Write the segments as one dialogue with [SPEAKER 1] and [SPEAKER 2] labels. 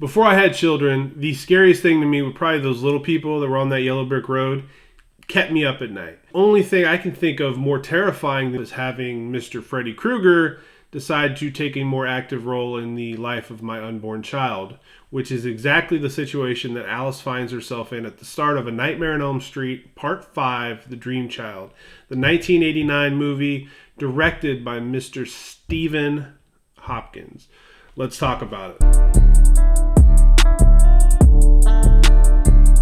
[SPEAKER 1] before I had children, the scariest thing to me were probably those little people that were on that yellow brick road. Kept me up at night. Only thing I can think of more terrifying than is having Mr. Freddy Krueger decide to take a more active role in the life of my unborn child, which is exactly the situation that Alice finds herself in at the start of A Nightmare on Elm Street, Part 5, The Dream Child, the 1989 movie directed by Mr. Stephen Hopkins. Let's talk about it.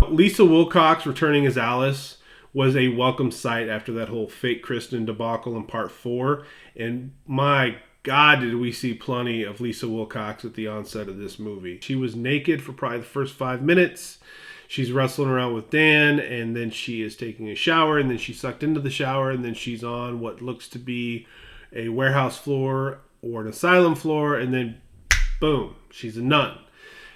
[SPEAKER 1] Lisa Wilcox returning as Alice was a welcome sight after that whole fake Kristen debacle in Part 4. And my God, did we see plenty of Lisa Wilcox at the onset of this movie. She was naked for probably the first 5 minutes. She's wrestling around with Dan, and then she is taking a shower, and then she's sucked into the shower, and then she's on what looks to be a warehouse floor or an asylum floor, and then boom, she's a nun.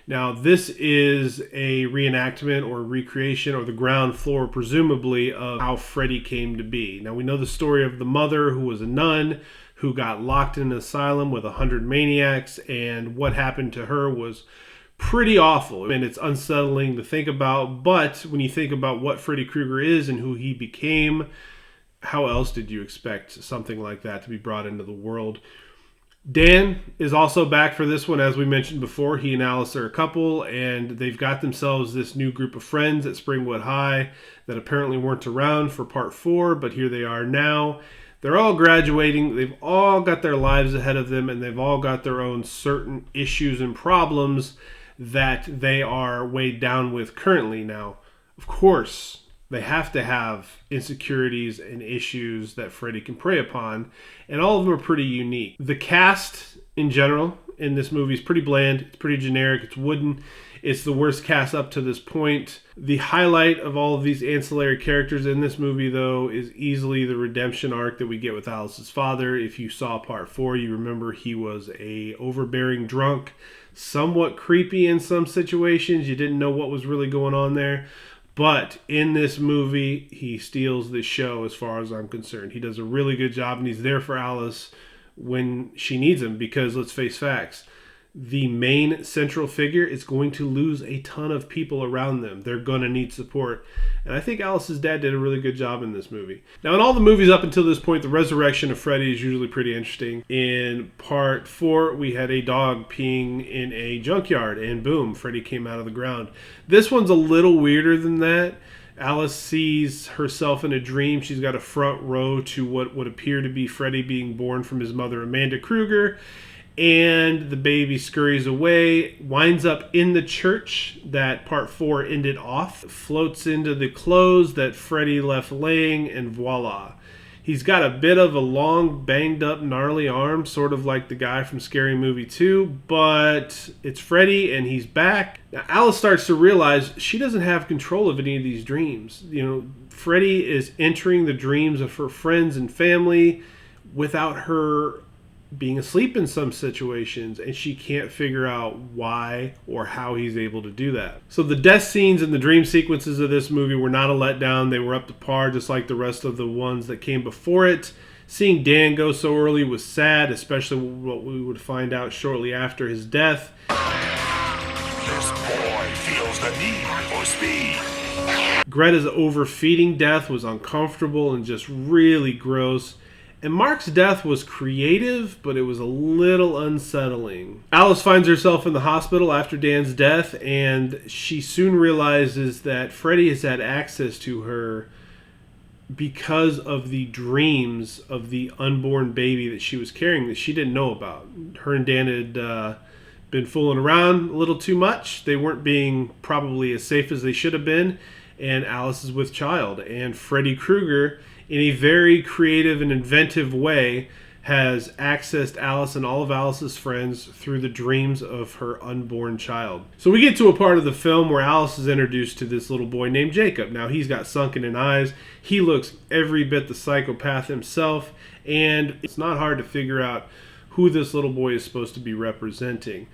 [SPEAKER 1] Now, this is a reenactment or recreation or the ground floor, presumably, of how Freddy came to be. Now, we know the story of the mother who was a nun who got locked in an asylum with 100 maniacs, and what happened to her was pretty awful, and it's unsettling to think about. But when you think about what Freddy Krueger is and who he became, how else did you expect something like that to be brought into the world? Dan is also back for this one. As we mentioned before, he and Alice are a couple, and they've got themselves this new group of friends at Springwood High that apparently weren't around for Part 4, but here they are now. They're all graduating. They've all got their lives ahead of them, and they've all got their own certain issues and problems that they are weighed down with currently. Now, of course, they have to have insecurities and issues that Freddy can prey upon, and all of them are pretty unique. The cast in general in this movie is pretty bland. It's pretty generic. It's wooden. It's the worst cast up to this point. The highlight of all of these ancillary characters in this movie, though, is easily the redemption arc that we get with Alice's father. If you saw Part 4, you remember he was a overbearing drunk, somewhat creepy in some situations. You didn't know what was really going on there. But in this movie, he steals the show as far as I'm concerned. He does a really good job, and he's there for Alice when she needs him, because let's face facts, the main central figure is going to lose a ton of people around them. They're going to need support. And I think Alice's dad did a really good job in this movie. Now, in all the movies up until this point, the resurrection of Freddy is usually pretty interesting. In Part 4, we had a dog peeing in a junkyard, and boom, Freddy came out of the ground. This one's a little weirder than that. Alice sees herself in a dream. She's got a front row to what would appear to be Freddy being born from his mother, Amanda Krueger. And the baby scurries away, winds up in the church that Part 4 ended off, floats into the clothes that Freddy left laying, and voila. He's got a bit of a long, banged up, gnarly arm, sort of like the guy from Scary Movie 2, but it's Freddy and he's back. Now, Alice starts to realize she doesn't have control of any of these dreams. You know, Freddy is entering the dreams of her friends and family without her being asleep in some situations, and she can't figure out why or how he's able to do that. So the death scenes and the dream sequences of this movie were not a letdown. They were up to par, just like the rest of the ones that came before it. Seeing Dan go so early was sad, especially what we would find out shortly after his death.
[SPEAKER 2] This boy feels the need for speed.
[SPEAKER 1] Greta's overfeeding death was uncomfortable and just really gross. And Mark's death was creative, but it was a little unsettling. Alice finds herself in the hospital after Dan's death, and she soon realizes that Freddy has had access to her because of the dreams of the unborn baby that she was carrying that she didn't know about. Her and Dan had been fooling around a little too much. They weren't being probably as safe as they should have been, and Alice is with child. And Freddy Krueger, in a very creative and inventive way, has accessed Alice and all of Alice's friends through the dreams of her unborn child. So we get to a part of the film where Alice is introduced to this little boy named Jacob. Now, he's got sunken eyes. He looks every bit the psychopath himself, and it's not hard to figure out who this little boy is supposed to be representing.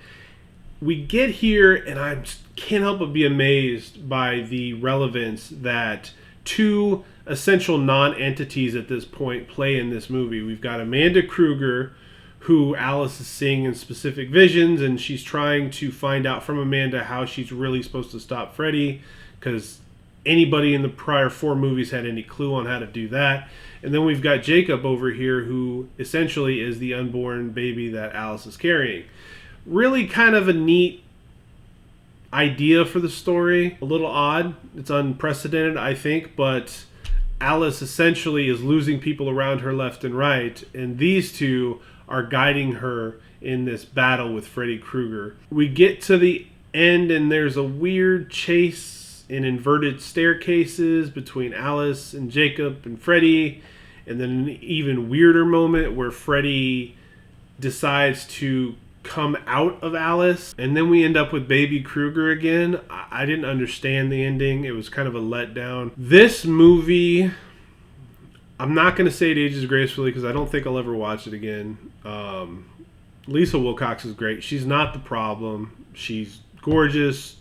[SPEAKER 1] We get here, and I can't help but be amazed by the relevance that two essential non-entities at this point play in this movie. We've got Amanda Krueger, who Alice is seeing in specific visions, and she's trying to find out from Amanda how she's really supposed to stop Freddy, because anybody in the prior 4 movies had any clue on how to do that. And then we've got Jacob over here, who essentially is the unborn baby that Alice is carrying. Really kind of a neat idea for the story. A little odd. It's unprecedented, I think, but Alice essentially is losing people around her left and right, and these two are guiding her in this battle with Freddy Krueger. We get to the end, and there's a weird chase in inverted staircases between Alice and Jacob and Freddy, and then an even weirder moment where Freddy decides to come out of Alice, and then we end up with baby Krueger again. I didn't understand the ending. It was kind of a letdown. This movie, I'm not going to say it ages gracefully because I don't think I'll ever watch it again. Lisa Wilcox is great. She's not the problem. She's gorgeous.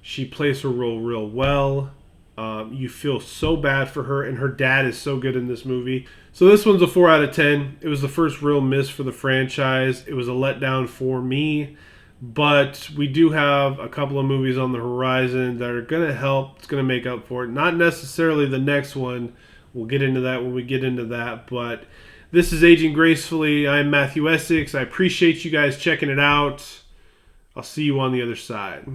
[SPEAKER 1] She plays her role real well. You feel so bad for her, and her dad is so good in this movie. So this one's a 4 out of 10. It was the first real miss for the franchise. It was a letdown for me, but we do have a couple of movies on the horizon that are going to help. It's going to make up for it. Not necessarily the next one. We'll get into that when we get into that, but this is Aging Gracefully. I'm Matthew Essex. I appreciate you guys checking it out. I'll see you on the other side.